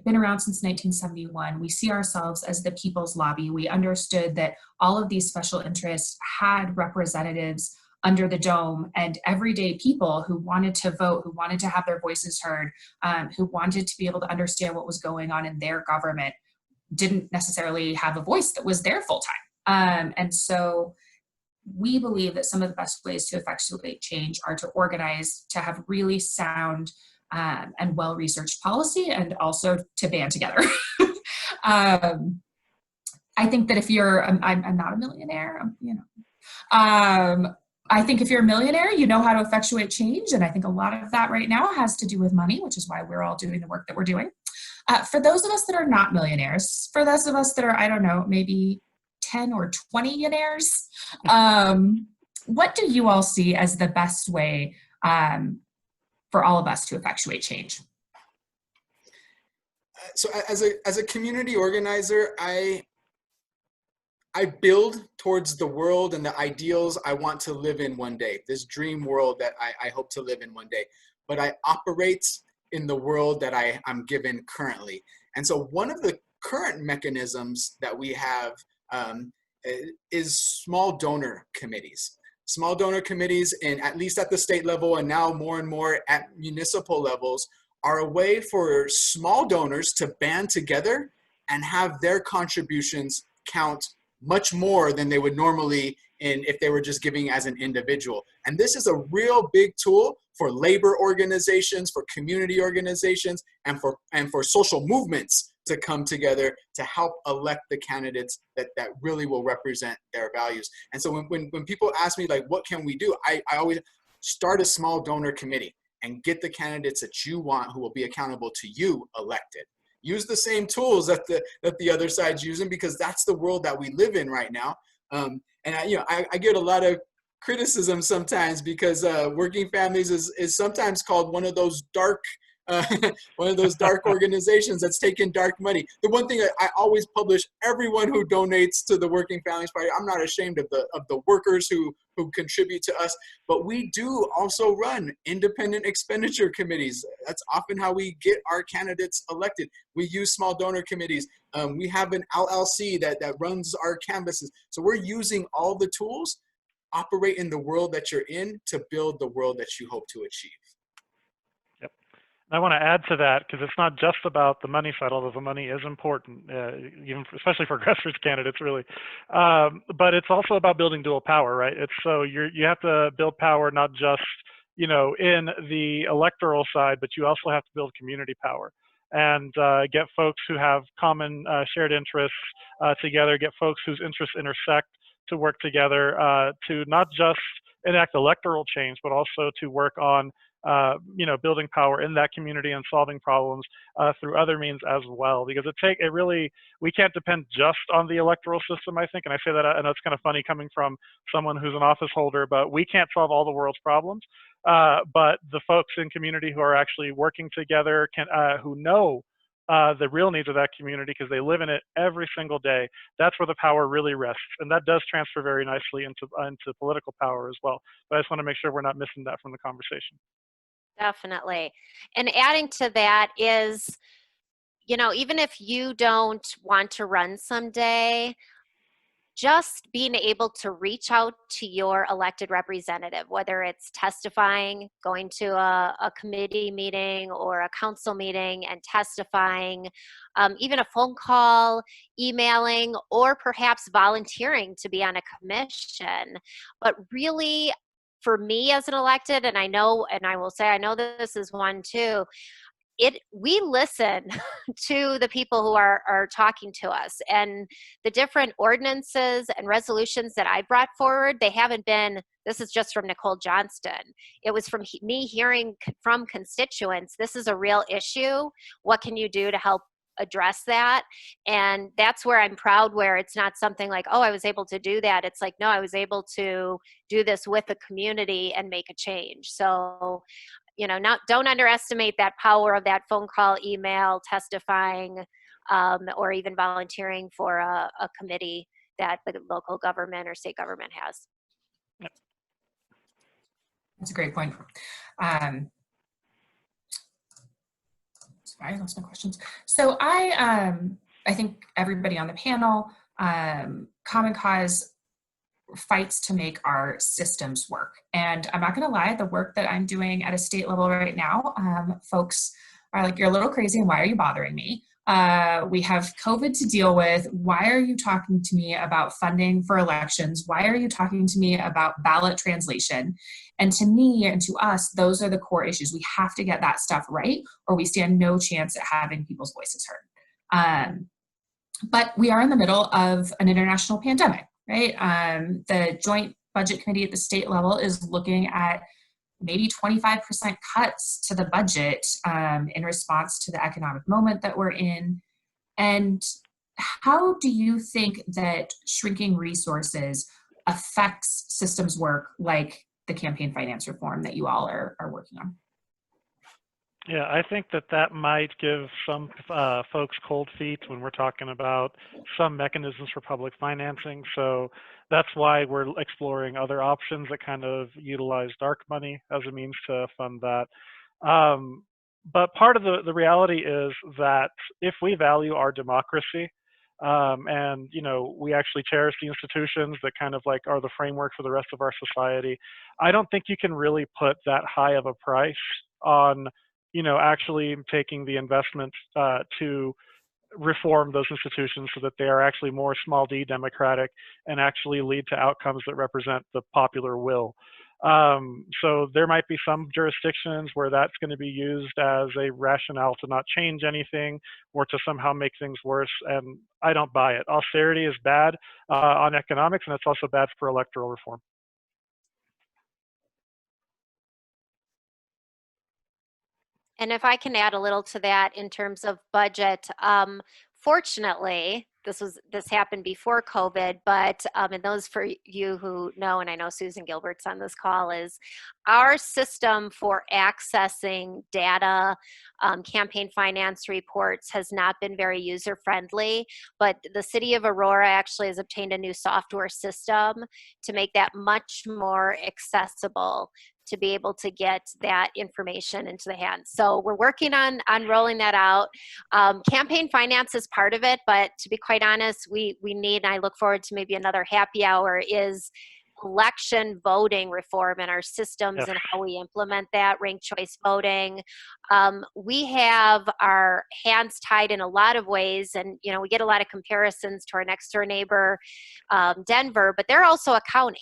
[SPEAKER 1] been around since 1971. We see ourselves as the people's lobby. We understood that all of these special interests had representatives under the dome, and everyday people who wanted to vote, who wanted to have their voices heard, who wanted to be able to understand what was going on in their government, didn't necessarily have a voice that was there full time. And so we believe that some of the best ways to effectuate change are to organize, to have really sound and well-researched policy, and also to band together. I think that if you're, I'm not a millionaire, I think if you're a millionaire, you know how to effectuate change. And I think a lot of that right now has to do with money, which is why we're all doing the work that we're doing. For those of us that are not millionaires, for those of us that are, I don't know, maybe 10 or 20-millionaires, what do you all see as the best way for all of us to effectuate change?
[SPEAKER 4] So as a community organizer, I build towards the world and the ideals I want to live in one day, this dream world that I hope to live in one day. But I operate in the world that I'm given currently. And so one of the current mechanisms that we have is small donor committees. Small donor committees, at least at the state level and now more and more at municipal levels, are a way for small donors to band together and have their contributions count much more than they would normally if they were just giving as an individual. And this is a real big tool for labor organizations, for community organizations, and for social movements to come together to help elect the candidates that really will represent their values. And so when people ask me, like, what can we do? I always start a small donor committee and get the candidates that you want who will be accountable to you elected. Use the same tools that the other side's using, because that's the world that we live in right now. And I get a lot of criticism sometimes because Working Families is sometimes called one of those dark organizations that's taking dark money. The one thing I always publish, everyone who donates to the Working Families Party, I'm not ashamed of the workers who contribute to us, but we do also run independent expenditure committees. That's often how we get our candidates elected. We use small donor committees. We have an LLC that runs our canvases. So we're using all the tools, operate in the world that you're in to build the world that you hope to achieve.
[SPEAKER 2] I want to add to that, because it's not just about the money side, although the money is important, even especially for grassroots candidates, really. But it's also about building dual power, right? It's so you have to build power not just in the electoral side, but you also have to build community power and get folks who have common shared interests together, get folks whose interests intersect to work together to not just enact electoral change, but also to work on building power in that community and solving problems through other means as well. Because we can't depend just on the electoral system, I think. And I say that, and it's kind of funny coming from someone who's an office holder, but we can't solve all the world's problems. But the folks in community who are actually working together who know the real needs of that community because they live in it every single day, that's where the power really rests. And that does transfer very nicely into political power as well. But I just want to make sure we're not missing that from the conversation.
[SPEAKER 3] Definitely. And adding to that is, even if you don't want to run someday, just being able to reach out to your elected representative, whether it's testifying, going to a committee meeting or a council meeting and testifying, even a phone call, emailing, or perhaps volunteering to be on a commission. But really, for me as an elected, and I will say I know this is one too, we listen to the people who are talking to us, and the different ordinances and resolutions that I brought forward, they haven't been, this is just from Nicole Johnston. It was from me hearing from constituents, this is a real issue. What can you do to help address that? And that's where I'm proud, where it's not something like, oh, I was able to do that. It's like, no, I was able to do this with the community and make a change. So, don't underestimate that power of that phone call, email, testifying, or even volunteering for a committee that the local government or state government has.
[SPEAKER 1] That's a great point. Sorry, I lost my questions. So I think everybody on the panel, Common Cause fights to make our systems work. And I'm not gonna lie, the work that I'm doing at a state level right now, folks are like, you're a little crazy and why are you bothering me? We have COVID to deal with. Why are you talking to me about funding for elections? Why are you talking to me about ballot translation? And to me and to us, those are the core issues. We have to get that stuff right, or we stand no chance at having people's voices heard. But we are in the middle of an international pandemic, right? The Joint Budget Committee at the state level is looking at maybe 25% cuts to the budget in response to the economic moment that we're in. And how do you think that shrinking resources affects systems work like the campaign finance reform that you all are working on?
[SPEAKER 2] Yeah, I think that might give some folks cold feet when we're talking about some mechanisms for public financing. So that's why we're exploring other options that kind of utilize dark money as a means to fund that. But part of the reality is that if we value our democracy, and we actually cherish the institutions that kind of like are the framework for the rest of our society, I don't think you can really put that high of a price on actually taking the investment to reform those institutions so that they are actually more small d democratic and actually lead to outcomes that represent the popular will. So there might be some jurisdictions where that's going to be used as a rationale to not change anything or to somehow make things worse, and I don't buy it. Austerity is bad on economics, and it's also bad for electoral reform.
[SPEAKER 3] And if I can add a little to that in terms of budget, fortunately, this happened before COVID, but and those for you who know, and I know Susan Gilbert's on this call, is our system for accessing data, campaign finance reports has not been very user friendly, but the city of Aurora actually has obtained a new software system to make that much more accessible to be able to get that information into the hands. So we're working on rolling that out. Campaign finance is part of it, but to be quite honest, we need, and I look forward to maybe another happy hour, is election voting reform in our systems. Yep. And how we implement that, ranked choice voting. We have our hands tied in a lot of ways, and we get a lot of comparisons to our next door neighbor, Denver, but they're also a county.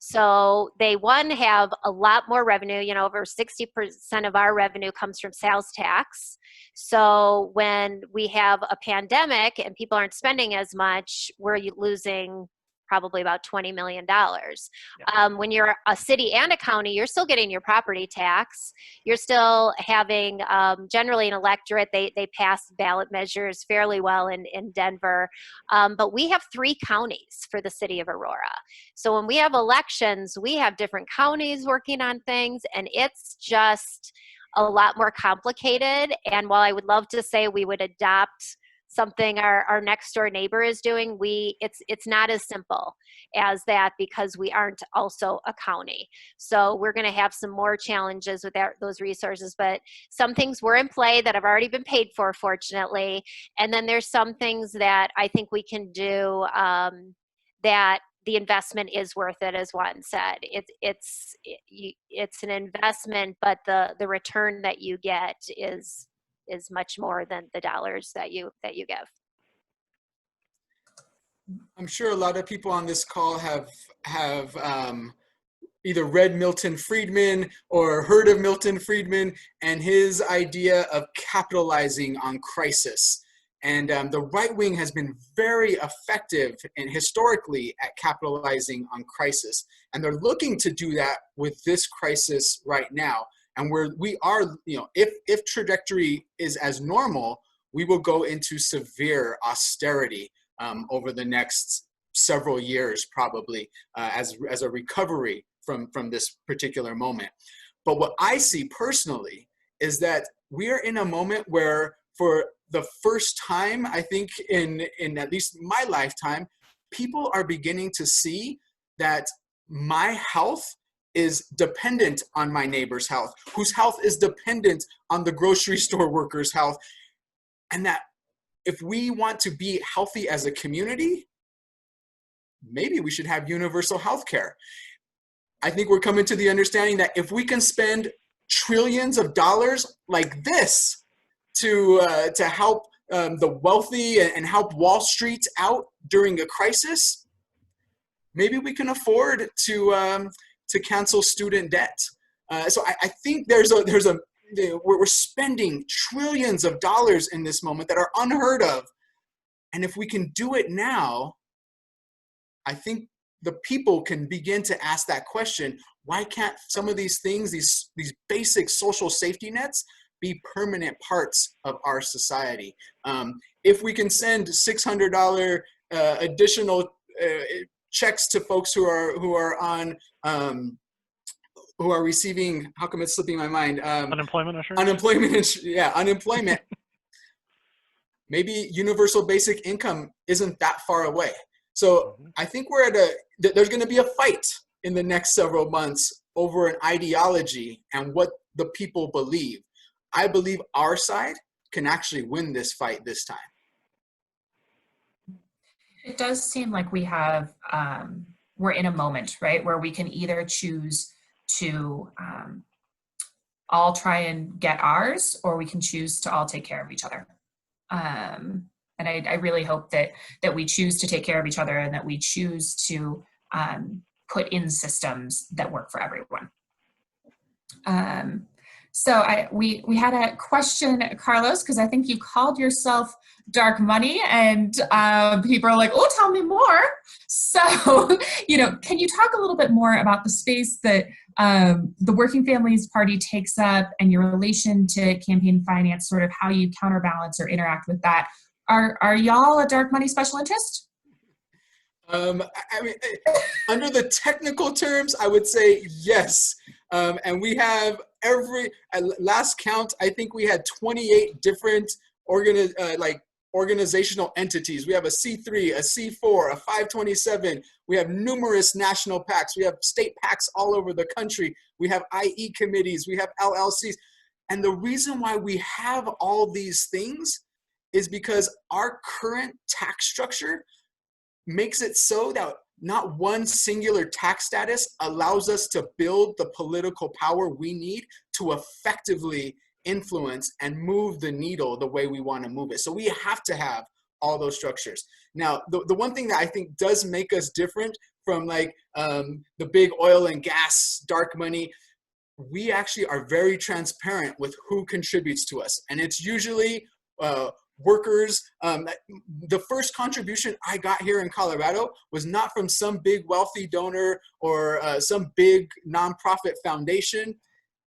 [SPEAKER 3] So they, have a lot more revenue, over 60% of our revenue comes from sales tax. So when we have a pandemic and people aren't spending as much, we're losing probably about $20 million. Yeah. When you're a city and a county, you're still getting your property tax. You're still having generally an electorate. They pass ballot measures fairly well in Denver. But we have 3 counties for the city of Aurora. So when we have elections, we have different counties working on things, and it's just a lot more complicated. And while I would love to say we would adopt something our next door neighbor is doing, it's not as simple as that, because we aren't also a county. So we're going to have some more challenges with those resources, but some things were in play that have already been paid for, fortunately. And then there's some things that I think we can do that the investment is worth it, as Juan said. It's an investment, but the return that you get is much more than the dollars that you give.
[SPEAKER 4] I'm sure a lot of people on this call have either read Milton Friedman or heard of Milton Friedman and his idea of capitalizing on crisis. And the right wing has been very effective and historically at capitalizing on crisis. And they're looking to do that with this crisis right now. And we are, if trajectory is as normal, we will go into severe austerity over the next several years, probably, as a recovery from this particular moment. But what I see personally is that we are in a moment where, for the first time, I think in at least my lifetime, people are beginning to see that my health is dependent on my neighbor's health, whose health is dependent on the grocery store worker's health. And that if we want to be healthy as a community, maybe we should have universal health care. I think we're coming to the understanding that if we can spend trillions of dollars like this to help the wealthy and help Wall Street out during a crisis, maybe we can afford to cancel student debt. So I think we're spending trillions of dollars in this moment that are unheard of. And if we can do it now, I think the people can begin to ask that question: why can't some of these things, these basic social safety nets, be permanent parts of our society? If we can send $600 additional checks to folks who are on who are receiving, how come it's slipping my mind?
[SPEAKER 2] Unemployment insurance?
[SPEAKER 4] Unemployment. Maybe universal basic income isn't that far away. So I think there's going to be a fight in the next several months over an ideology and what the people believe. I believe our side can actually win this fight this time.
[SPEAKER 1] It does seem like we have, we're in a moment, right, where we can either choose to all try and get ours, or we can choose to all take care of each other. And I really hope that we choose to take care of each other, and that we choose to put in systems that work for everyone. So we had a question, Carlos, because I think you called yourself dark money, and people are like, oh, tell me more. So, can you talk a little bit more about the space that the Working Families Party takes up, and your relation to campaign finance, sort of how you counterbalance or interact with that? Are y'all a dark money special interest?
[SPEAKER 4] I mean, under the technical terms, I would say yes. And we have last count, I think we had 28 different organizational entities. We have a C3, a C4, a 527. We have numerous national PACs. We have state PACs all over the country. We have IE committees. We have LLCs. And the reason why we have all these things is because our current tax structure makes it so that not one singular tax status allows us to build the political power we need to effectively influence and move the needle the way we want to move it. So we have to have all those structures. Now, the one thing that I think does make us different from the big oil and gas dark money, we actually are very transparent with who contributes to us. And it's usually workers. The first contribution I got here in Colorado was not from some big wealthy donor or some big nonprofit foundation.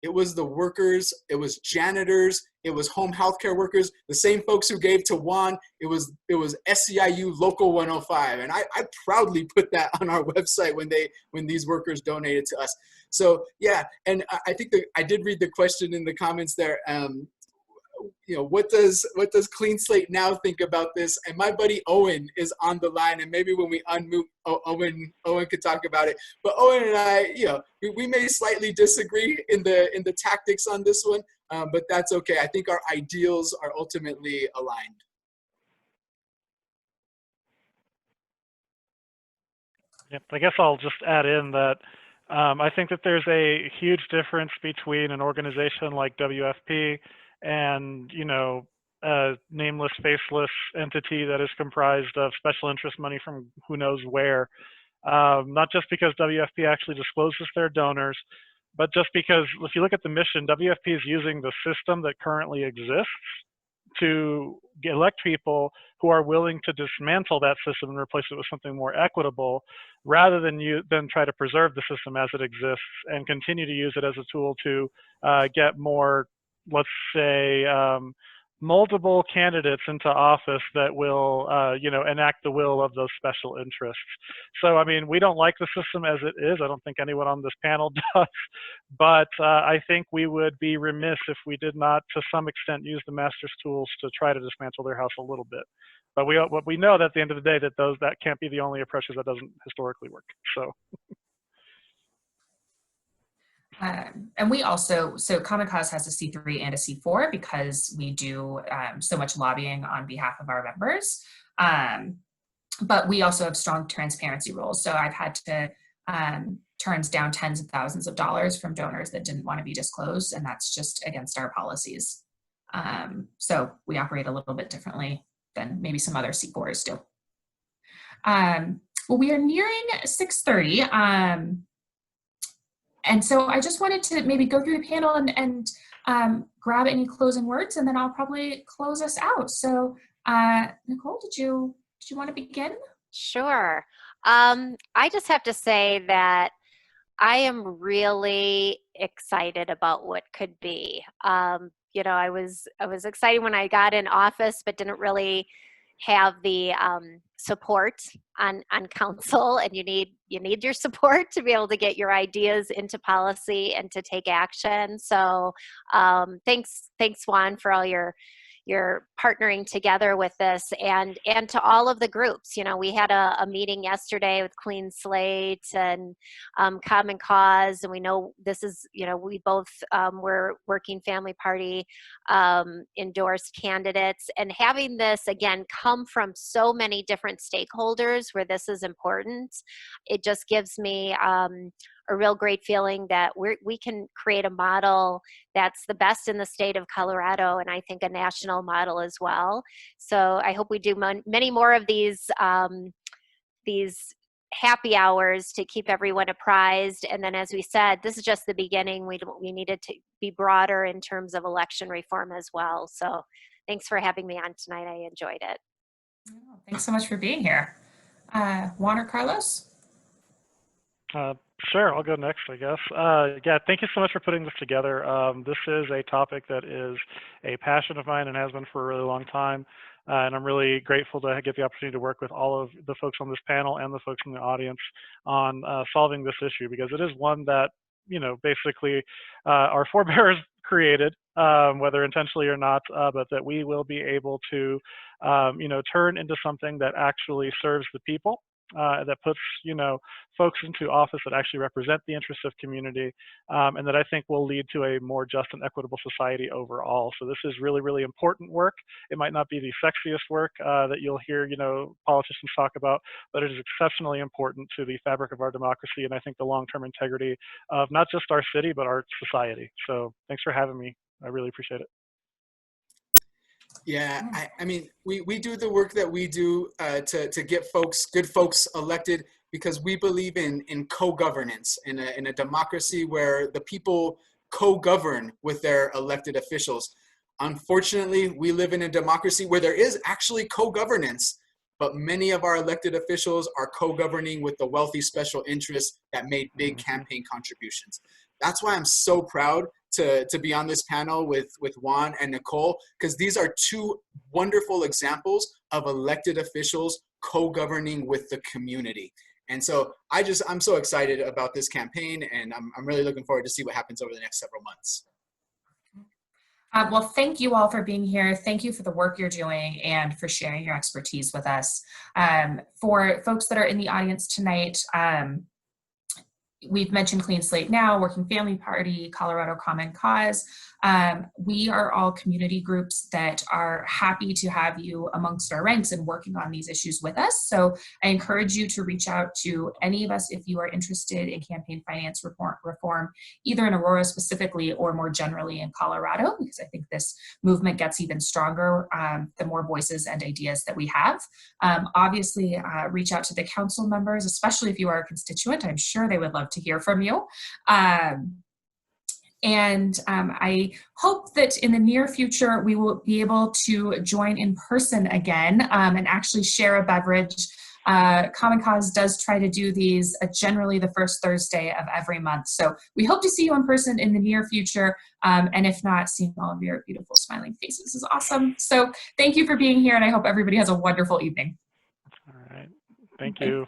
[SPEAKER 4] It was the workers, it was janitors, it was home healthcare workers, the same folks who gave to Juan. It was SEIU Local 105. And I proudly put that on our website when these workers donated to us. So yeah, and I think I did read the question in the comments there. What does Clean Slate Now think about this? And my buddy Owen is on the line, and maybe when we unmute, Owen could talk about it. But Owen and I, we may slightly disagree in the tactics on this one, but that's okay. I think our ideals are ultimately aligned.
[SPEAKER 2] Yep, I guess I'll just add in that I think that there's a huge difference between an organization like WFP and, a nameless, faceless entity that is comprised of special interest money from who knows where. Not just because WFP actually discloses their donors, but just because if you look at the mission, WFP is using the system that currently exists to elect people who are willing to dismantle that system and replace it with something more equitable, rather than try to preserve the system as it exists and continue to use it as a tool to get more, let's say, multiple candidates into office that will, enact the will of those special interests. So, I mean, we don't like the system as it is. I don't think anyone on this panel does. But I think we would be remiss if we did not, to some extent, use the master's tools to try to dismantle their house a little bit. But we know that at the end of the day that can't be the only approach, that doesn't historically work. So.
[SPEAKER 1] And we also, so Common Cause has a C3 and a C4 because we do so much lobbying on behalf of our members. But we also have strong transparency rules. So I've had to turn down tens of thousands of dollars from donors that didn't want to be disclosed, and that's just against our policies. So we operate a little bit differently than maybe some other C4s do. Well, we are nearing 6:30. And so I just wanted to maybe go through the panel and grab any closing words, and then I'll probably close us out. So Nicole, did you want to begin?
[SPEAKER 3] Sure. I just have to say that I am really excited about what could be. You know, I was excited when I got in office, but didn't really have the support on council, and you need your support to be able to get your ideas into policy and to take action. So thanks Juan for all your partnering together with this, and to all of the groups. You know, we had a meeting yesterday with Clean Slate and Common Cause, and we know this is, you know, we both were Working Family Party endorsed candidates, and having this again come from so many different stakeholders where this is important, it just gives me a real great feeling that we can create a model that's the best in the state of Colorado, and I think a national model as well. So I hope we do many more of these happy hours to keep everyone apprised. And then, as we said, this is just the beginning. We needed to be broader in terms of election reform as well. So thanks for having me on tonight. I enjoyed it.
[SPEAKER 1] Oh, thanks so much for being here. Juan or Carlos?
[SPEAKER 2] Sure, I'll go next, I guess. Yeah, thank you so much for putting this together. This is a topic that is a passion of mine and has been for a really long time. And I'm really grateful to get the opportunity to work with all of the folks on this panel and the folks in the audience on solving this issue, because it is one that, you know, basically our forebears created, whether intentionally or not, but that we will be able to, you know, turn into something that actually serves the people. That puts, you know, folks into office that actually represent the interests of community, and that I think will lead to a more just and equitable society overall. So this is really, really important work. It might not be the sexiest work that you'll hear, you know, politicians talk about, but it is exceptionally important to the fabric of our democracy, and I think the long-term integrity of not just our city, but our society. So thanks for having me. I really appreciate it.
[SPEAKER 4] Yeah, I mean, we do the work that we do to get good folks elected because we believe in co-governance, in a democracy where the people co-govern with their elected officials. Unfortunately, we live in a democracy where there is actually co-governance, but many of our elected officials are co-governing with the wealthy special interests that made big campaign contributions. That's why I'm so proud to be on this panel with Juan and Nicole, because these are two wonderful examples of elected officials co-governing with the community. And so I'm so excited about this campaign, and I'm really looking forward to see what happens over the next several months.
[SPEAKER 1] Well, thank you all for being here. Thank you for the work you're doing and for sharing your expertise with us. For folks that are in the audience tonight, we've mentioned Clean Slate Now, Working Family Party, Colorado Common Cause. We are all community groups that are happy to have you amongst our ranks and working on these issues with us. So I encourage you to reach out to any of us if you are interested in campaign finance reform, either in Aurora specifically or more generally in Colorado, because I think this movement gets even stronger the more voices and ideas that we have. Obviously, reach out to the council members, especially if you are a constituent. I'm sure they would love to hear from you. And I hope that in the near future, we will be able to join in person again and actually share a beverage. Common Cause does try to do these generally the first Thursday of every month. So we hope to see you in person in the near future. And if not, seeing all of your beautiful smiling faces is awesome. So thank you for being here, and I hope everybody has a wonderful evening.
[SPEAKER 2] All right. Thank you.